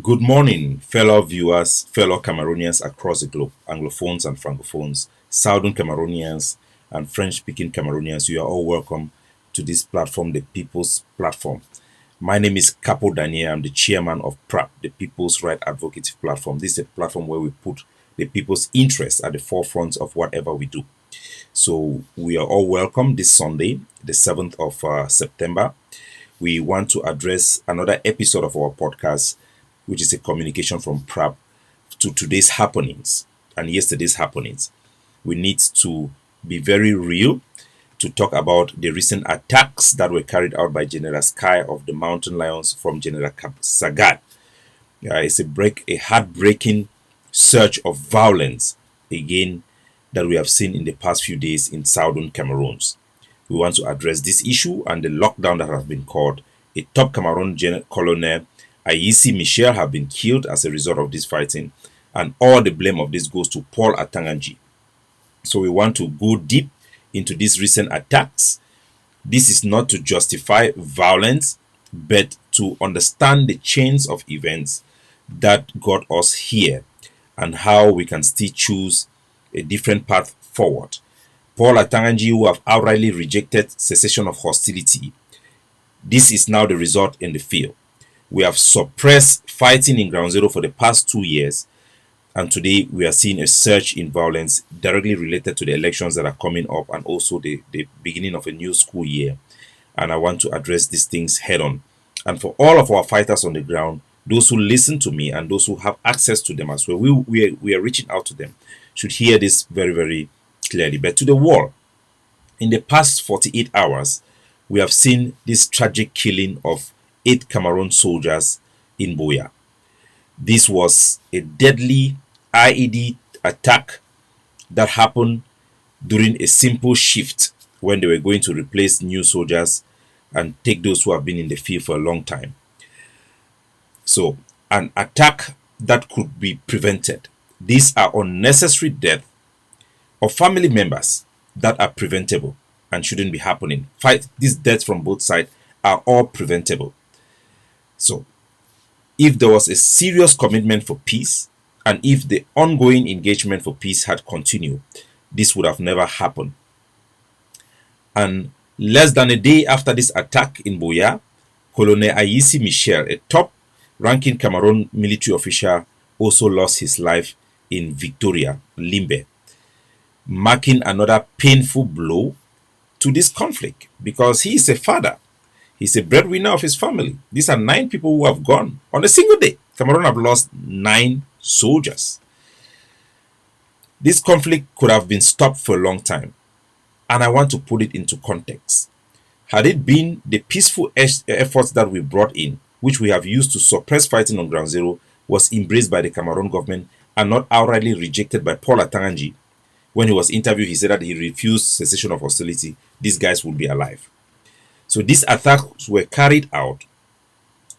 Good morning, fellow viewers, fellow Cameroonians across the globe, Anglophones and Francophones, Southern Cameroonians, and French speaking Cameroonians. You are all welcome to this platform, the People's Platform. My name is Capo Daniel. I'm the chairman of PRAP, the People's Right Advocacy Platform. This is a platform where we put the people's interests at the forefront of whatever we do. So we are all welcome this Sunday, the 7th of September. We want to address another episode of our podcast, which is a communication from PRAP to today's happenings and yesterday's happenings. We need to be very real to talk about the recent attacks that were carried out by General Sky of the Mountain Lions from General Sagat. It's a heartbreaking surge of violence again that we have seen in the past few days in southern Cameroon. We want to address this issue and the lockdown that has been called. A top Cameroon colonel, Ayissi Michel, have been killed as a result of this fighting, and all the blame of this goes to Paul Atanganji. So we want to go deep into these recent attacks. This is not to justify violence, but to understand the chains of events that got us here and how we can still choose a different path forward. Paul Atanganji, who have outrightly rejected cessation of hostility, this is now the result in the field. We have suppressed fighting in Ground Zero for the past 2 years, and today we are seeing a surge in violence directly related to the elections that are coming up and also the beginning of a new school year. And I want to address these things head on. And for all of our fighters on the ground, those who listen to me and those who have access to them as well, we are reaching out to them, should hear this very, very clearly. But to the world, in the past 48 hours, we have seen this tragic killing of 8 Cameroon soldiers in Buea. This was a deadly IED attack that happened during a simple shift when they were going to replace new soldiers and take those who have been in the field for a long time. So, an attack that could be prevented. These are unnecessary deaths of family members that are preventable and shouldn't be happening. These deaths from both sides are all preventable. So, if there was a serious commitment for peace, and if the ongoing engagement for peace had continued, this would have never happened. And less than a day after this attack in Buea, Colonel Ayissi Michel, a top-ranking Cameroon military official, also lost his life in Victoria, Limbe, marking another painful blow to this conflict because he is a father. He's a breadwinner of his family. These are 9 people who have gone on a single day. Cameroon have lost 9 soldiers. This conflict could have been stopped for a long time. And I want to put it into context. Had it been the peaceful efforts that we brought in, which we have used to suppress fighting on Ground Zero, was embraced by the Cameroon government and not outrightly rejected by Paul Atanganji. When he was interviewed, he said that he refused cessation of hostility. These guys would be alive. So these attacks were carried out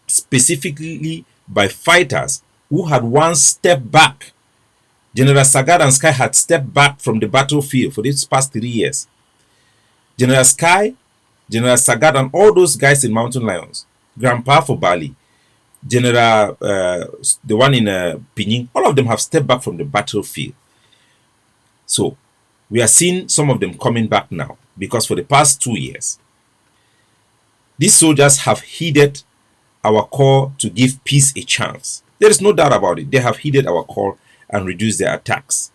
specifically by fighters who had once stepped back. General Sagat and Sky had stepped back from the battlefield for these past 3 years. General Sky, General Sagat, and all those guys in Mountain Lions, Grandpa for Bali, General, the one in Pinyin, all of them have stepped back from the battlefield. So we are seeing some of them coming back now because for the past 2 years, these soldiers have heeded our call to give peace a chance. There is no doubt about it. They have heeded our call and reduced their attacks.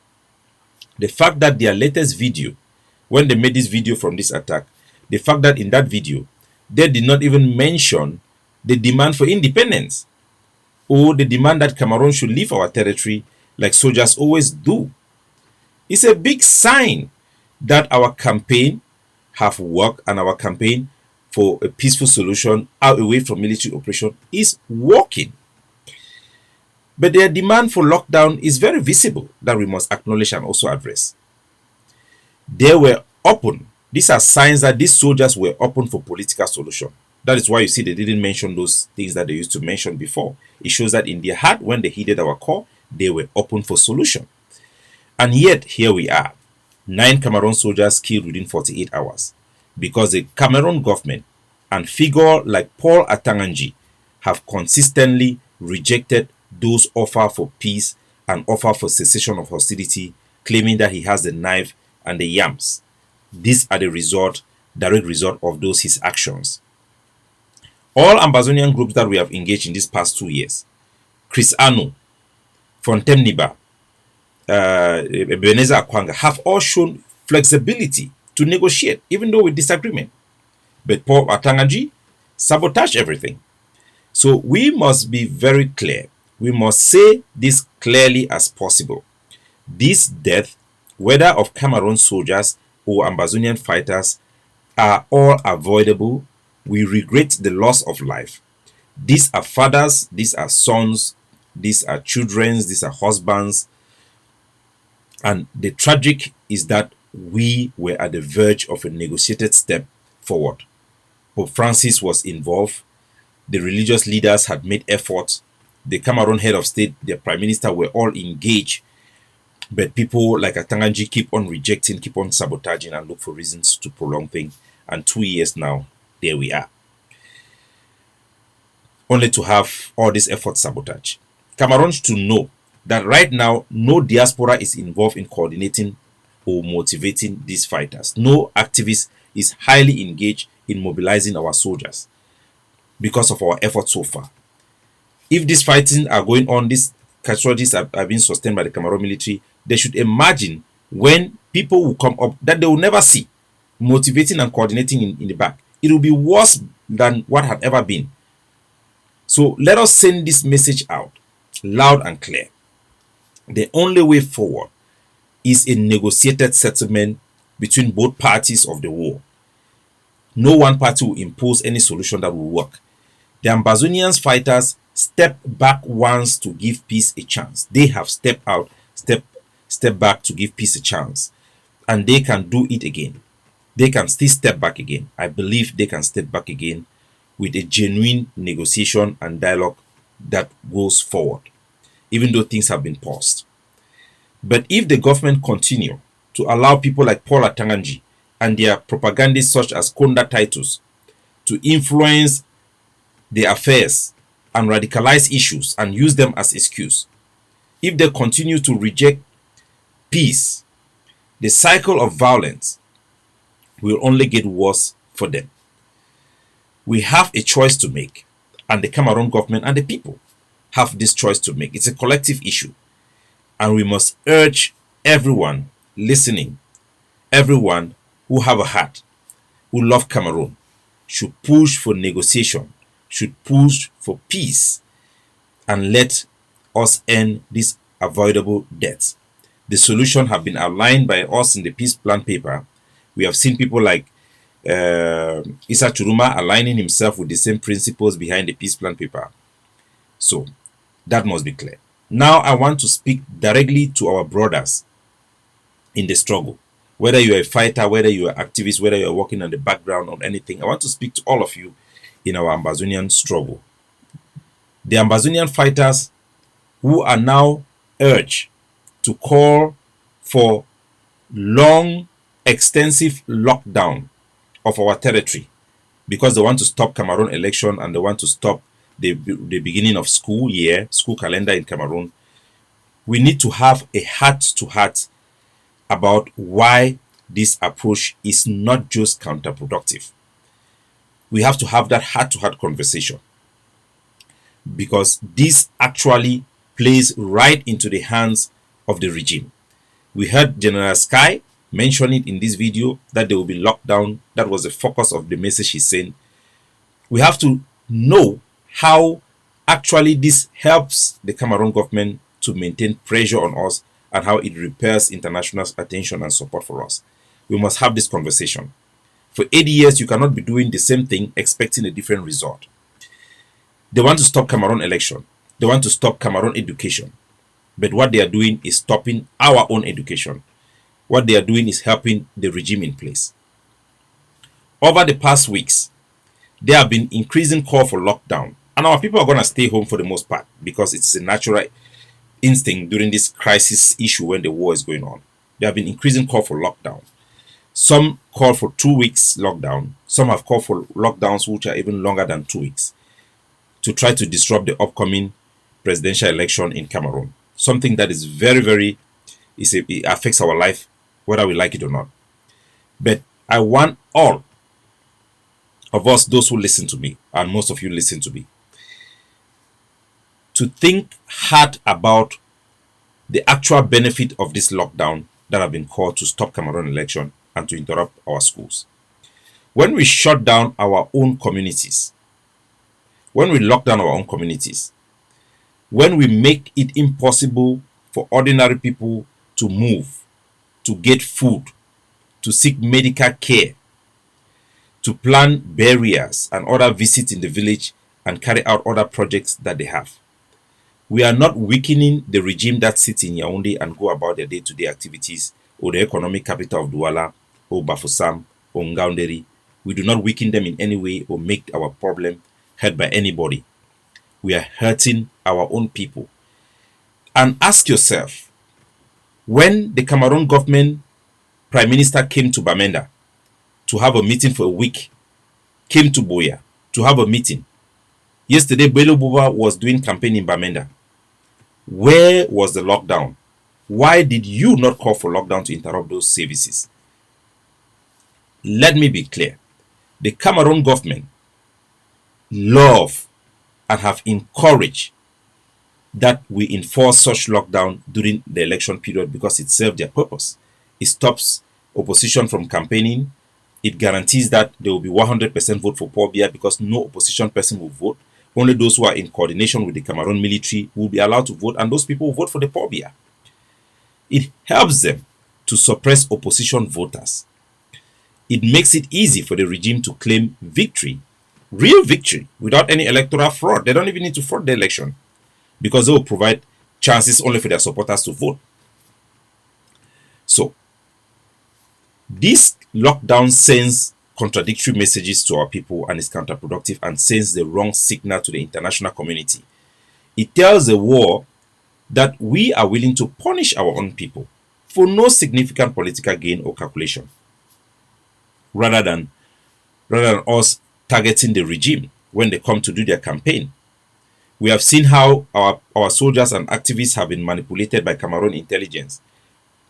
The fact that their latest video, when they made this video from this attack, the fact that in that video, they did not even mention the demand for independence or the demand that Cameroon should leave our territory like soldiers always do. It's a big sign that our campaign have worked and our campaign for a peaceful solution out away from military operation is working. But their demand for lockdown is very visible that we must acknowledge and also address. They were open. These are signs that these soldiers were open for political solution. That is why you see they didn't mention those things that they used to mention before. It shows that in their heart, when they heeded our call, they were open for solution. And yet, here we are. 9 Cameroon soldiers killed within 48 hours. Because the Cameroon government and figure like Paul Atanganji have consistently rejected those offer for peace and offer for cessation of hostility, claiming that he has the knife and the yams. These are the direct result of those his actions. All Ambazonian groups that we have engaged in these past 2 years, Chris Anu, Fontemniba, Ebenezer Akwanga, have all shown flexibility to negotiate, even though with disagreement. But Paul Atangaji sabotaged everything. So we must be very clear. We must say this clearly as possible. This death, whether of Cameroon soldiers or Ambazonian fighters, are all avoidable. We regret the loss of life. These are fathers, these are sons, these are children, these are husbands. And the tragic is that we were at the verge of a negotiated step forward. Pope Francis was involved. The religious leaders had made efforts. The Cameroon head of state, the prime minister were all engaged. But people like Atanganji keep on rejecting, keep on sabotaging and look for reasons to prolong things. And 2 years now, there we are. Only to have all this effort sabotaged. Cameroon to know that right now, no diaspora is involved in coordinating or motivating these fighters. No activist is highly engaged in mobilizing our soldiers because of our efforts so far. If these fighting are going on, these casualties are being sustained by the Cameroon military, they should imagine when people will come up that they will never see, motivating and coordinating in the back. It will be worse than what had ever been. So let us send this message out loud and clear. The only way forward is a negotiated settlement between both parties of the war. No one party will impose any solution that will work. The Ambazonians fighters step back once to give peace a chance. They have stepped out, step back to give peace a chance. And they can do it again. They can still step back again. I believe they can step back again with a genuine negotiation and dialogue that goes forward, even though things have been paused. But if the government continue to allow people like Paul Atanganji and their propagandists such as Konda Titus to influence the affairs and radicalize issues and use them as excuse, if they continue to reject peace, the cycle of violence will only get worse for them. We have a choice to make, and the Cameroon government and the people have this choice to make. It's a collective issue, and we must urge everyone listening, everyone who have a heart, who love Cameroon, should push for negotiation, should push for peace, and let us end this avoidable death. The solution have been outlined by us in the peace plan paper. We have seen people like Issa Churuma aligning himself with the same principles behind the peace plan paper. So that must be clear. Now I want to speak directly to our brothers in the struggle. Whether you're a fighter, whether you're an activist, whether you're working on the background or anything, I want to speak to all of you in our Ambazonian struggle. The Ambazonian fighters who are now urged to call for long, extensive lockdown of our territory because they want to stop Cameroon election and they want to stop the beginning of school year, school calendar in Cameroon. We need to have a heart-to-heart about why this approach is not just counterproductive. We have to have that heart-to-heart conversation because this actually plays right into the hands of the regime. We heard General Sky mention it in this video that there will be lockdown. That was the focus of the message he's saying. We have to know how actually this helps the Cameroon government to maintain pressure on us and how it repairs international attention and support for us. We must have this conversation. For 80 years, you cannot be doing the same thing expecting a different result. They want to stop Cameroon election. They want to stop Cameroon education. But what they are doing is stopping our own education. What they are doing is helping the regime in place. Over the past weeks, there have been increasing call for lockdown. And our people are going to stay home for the most part because it's a natural instinct during this crisis issue when the war is going on. There have been increasing call for lockdown. Some call for 2 weeks lockdown. Some have called for lockdowns which are even longer than 2 weeks to try to disrupt the upcoming presidential election in Cameroon. Something that is very, very, it affects our life, whether we like it or not. But I want all of us, those who listen to me, and most of you listen to me, to think hard about the actual benefit of this lockdown that have been called to stop Cameroon election and to interrupt our schools. When we shut down our own communities, when we lock down our own communities, when we make it impossible for ordinary people to move, to get food, to seek medical care, to plan burials and other visits in the village and carry out other projects that they have, we are not weakening the regime that sits in Yaoundé and go about their day-to-day activities, or the economic capital of Douala, or Bafoussam, or Ngaounderi. We do not weaken them in any way or make our problem heard by anybody. We are hurting our own people. And ask yourself, when the Cameroon government Prime Minister came to Bamenda to have a meeting for a week, came to Boya to have a meeting. Yesterday, Bello Buba was doing campaign in Bamenda. Where was the lockdown? Why did you not call for lockdown to interrupt those services? Let me be clear. The Cameroon government love and have encouraged that we enforce such lockdown during the election period because it serves their purpose. It stops opposition from campaigning. It guarantees that there will be 100% vote for Paul Biya because no opposition person will vote. Only those who are in coordination with the Cameroon military will be allowed to vote, and those people will vote for the Paul Biya. It helps them to suppress opposition voters. It makes it easy for the regime to claim victory, real victory, without any electoral fraud. They don't even need to fraud the election because they will provide chances only for their supporters to vote. So, this lockdown sends contradictory messages to our people and is counterproductive and sends the wrong signal to the international community. It tells the world that we are willing to punish our own people for no significant political gain or calculation, rather than us targeting the regime when they come to do their campaign. We have seen how our soldiers and activists have been manipulated by Cameroon intelligence.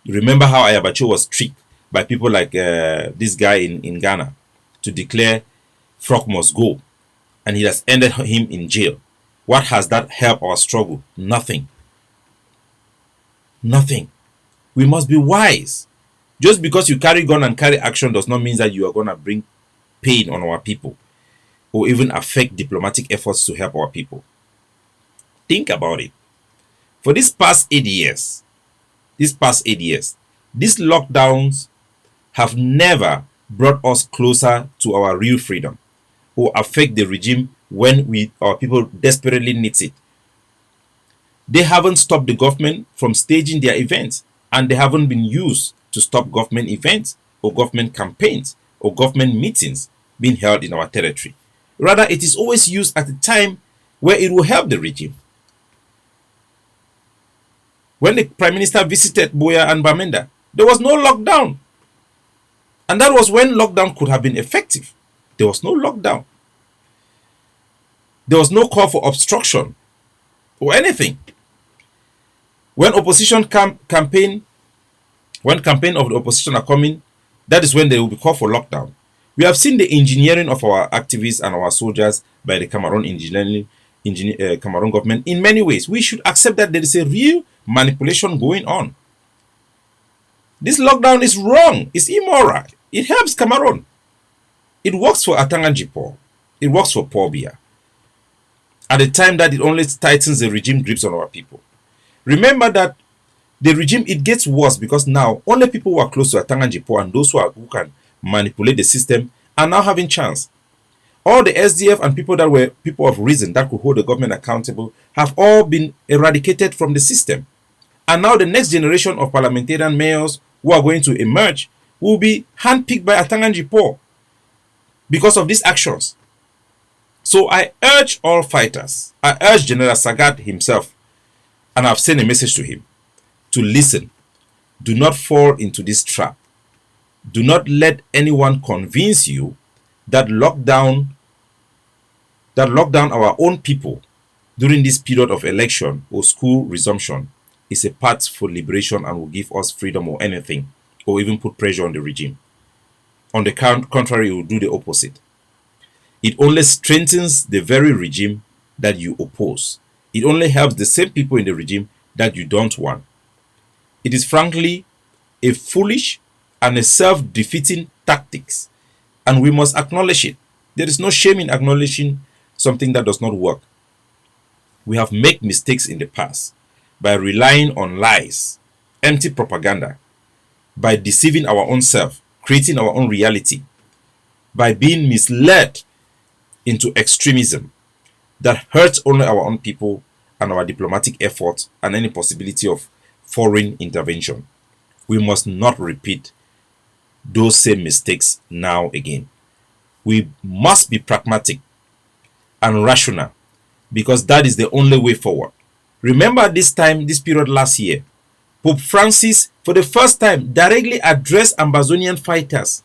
Remember how Ayabacho was tricked by people like this guy in Ghana to declare Frog must go, and he has ended him in jail. What has that helped our struggle? Nothing. Nothing. We must be wise. Just because you carry gun and carry action does not mean that you are going to bring pain on our people or even affect diplomatic efforts to help our people. Think about it. For these past 8 years, these lockdowns have never brought us closer to our real freedom or affect the regime when our people desperately needs it. They haven't stopped the government from staging their events, and they haven't been used to stop government events or government campaigns or government meetings being held in our territory. Rather, it is always used at a time where it will help the regime. When the Prime Minister visited Boya and Bamenda, there was no lockdown. And that was when lockdown could have been effective. There was no lockdown. There was no call for obstruction or anything. When opposition campaign of the opposition are coming, that is when they will be called for lockdown. We have seen the engineering of our activists and our soldiers by the Cameroon Cameroon government in many ways. We should accept that there is a real manipulation going on. This lockdown is wrong. It's immoral. It helps Cameroon. It works for Atanganjipo. It works for Paul Biya. At the time that it only tightens the regime grips on our people. Remember that the regime, it gets worse because now only people who are close to Atanganjipo and those who can manipulate the system are now having chance. All the SDF and people that were people of reason that could hold the government accountable have all been eradicated from the system. And now the next generation of parliamentarian mayors who are going to emerge will be handpicked by Atanganjipo because of these actions. So I urge all fighters, I urge General Sagat himself, and I've sent a message to him, to listen. Do not fall into this trap. Do not let anyone convince you that lockdown our own people during this period of election or school resumption is a path for liberation and will give us freedom or anything, or even put pressure on the regime. On the contrary, it will do the opposite. It only strengthens the very regime that you oppose. It only helps the same people in the regime that you don't want. It is frankly a foolish and a self-defeating tactics, and we must acknowledge it. There is no shame in acknowledging something that does not work. We have made mistakes in the past by relying on lies, empty propaganda, by deceiving our own self, creating our own reality, by being misled into extremism that hurts only our own people and our diplomatic efforts and any possibility of foreign intervention. We must not repeat those same mistakes now again. We must be pragmatic and rational because that is the only way forward. Remember this period last year, Pope Francis, for the first time, directly addressed Ambazonian fighters,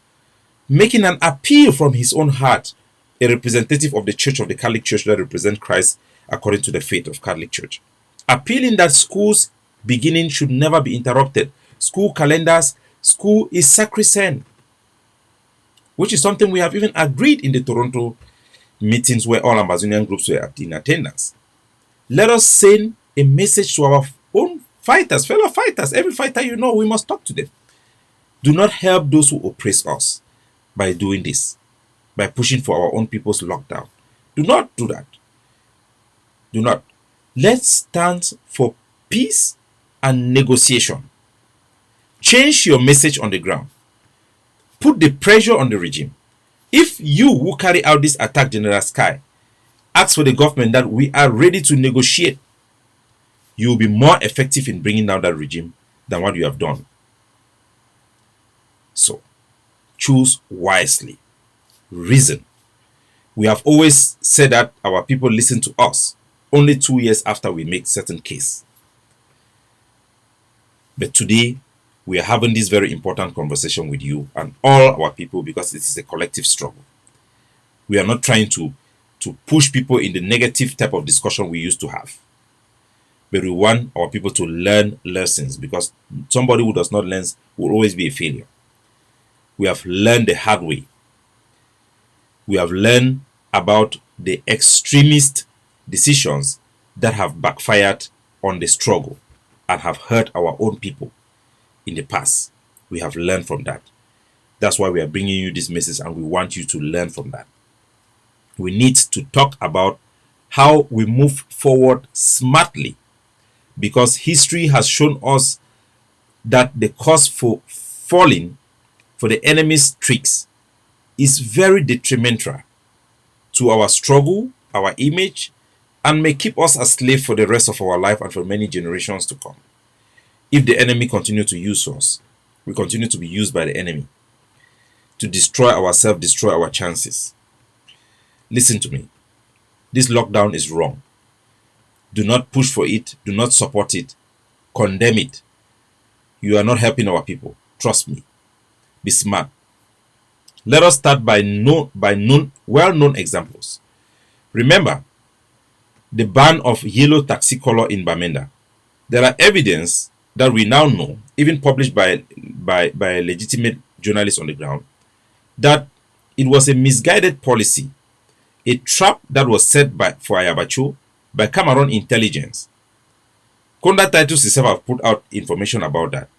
making an appeal from his own heart, a representative of the Church of the Catholic Church that represents Christ according to the faith of Catholic Church. Appealing that school's beginning should never be interrupted. School calendars, school is sacrosanct, which is something we have even agreed in the Toronto meetings where all Ambazonian groups were in attendance. Let us send a message to our own fighters, fellow fighters. Every fighter you know, we must talk to them. Do not help those who oppress us by doing this, by pushing for our own people's lockdown. Do not do that. Do not. Let's stand for peace and negotiation. Change your message on the ground. Put the pressure on the regime. If you who carry out this attack, General Sky, ask for the government that we are ready to negotiate, you will be more effective in bringing down that regime than what you have done. So, choose wisely. Reason. We have always said that our people listen to us only 2 years after we make certain case. But today, we are having this very important conversation with you and all our people because it is a collective struggle. We are not trying to push people in the negative type of discussion we used to have. But we want our people to learn lessons because somebody who does not learn will always be a failure. We have learned the hard way. We have learned about the extremist decisions that have backfired on the struggle and have hurt our own people in the past. We have learned from that. That's why we are bringing you this message and we want you to learn from that. We need to talk about how we move forward smartly because history has shown us that the cause for falling for the enemy's tricks is very detrimental to our struggle, our image, and may keep us a slave for the rest of our life and for many generations to come. If the enemy continue to use us, we continue to be used by the enemy to destroy ourselves, destroy our chances. Listen to me. This lockdown is wrong. Do not push for it. Do not support it. Condemn it. You are not helping our people. Trust me. Be smart. Let us start by well-known examples. Remember the ban of yellow taxi color in Bamenda. There are evidence that we now know, even published by a legitimate journalist on the ground, that it was a misguided policy, a trap that was set for Ayabacho by Cameroon intelligence. Konda Titus himself have put out information about that.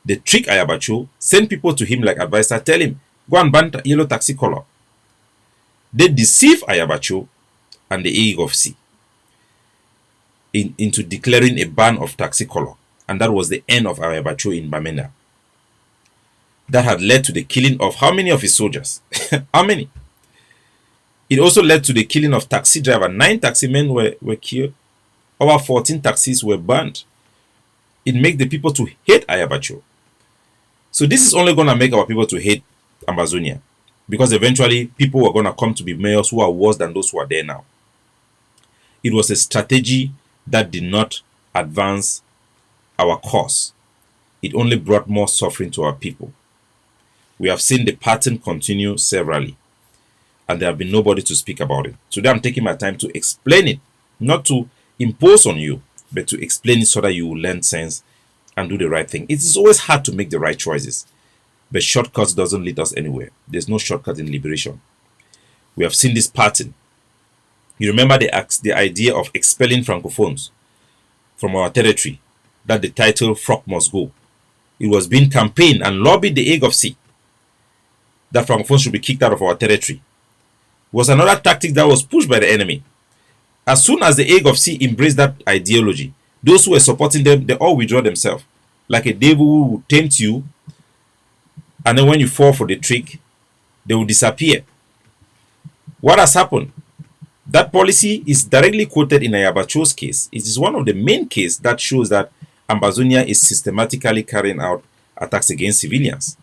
They trick Ayabacho, send people to him like advisor, tell him, go and ban yellow taxi color. They deceive Ayabacho and the AEGOFC into declaring a ban of taxi color. And that was the end of Ayabacho in Bamenda. That had led to the killing of how many of his soldiers? How many? It also led to the killing of taxi driver. 9 taxi men were killed. Over 14 taxis were burned. It makes the people to hate Ayabacho. So this is only going to make our people to hate Ambazonia. Because eventually people were going to come to be mayors who are worse than those who are there now. It was a strategy that did not advance our cause. It only brought more suffering to our people. We have seen the pattern continue severally, and there have been nobody to speak about it. Today I'm taking my time to explain it not to impose on you, but to explain it so that you will learn sense and do the right thing. It is always hard to make the right choices, but shortcuts doesn't lead us anywhere. There's no shortcut in liberation. We have seen this pattern. You remember the idea of expelling francophones from our territory, that the title "Frock must go." It was being campaigned and lobbied the Hague of Sea that francophones should be kicked out of our territory. It was another tactic that was pushed by the enemy. As soon as the Hague of Sea embraced that ideology, those who were supporting them, they all withdraw themselves. Like a devil who will tempt you, and then when you fall for the trick, they will disappear. What has happened? That policy is directly quoted in Ayabacho's case. It is one of the main cases that shows that Ambazonia is systematically carrying out attacks against civilians,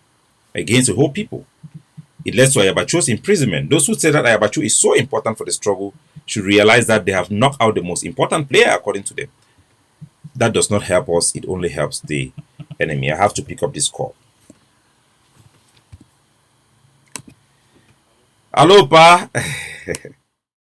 against the whole people. It led to Ayabacho's imprisonment. Those who say that Ayabacho is so important for the struggle should realize that they have knocked out the most important player according to them. That does not help us, it only helps the enemy. I have to pick up this call. Hello, Pa.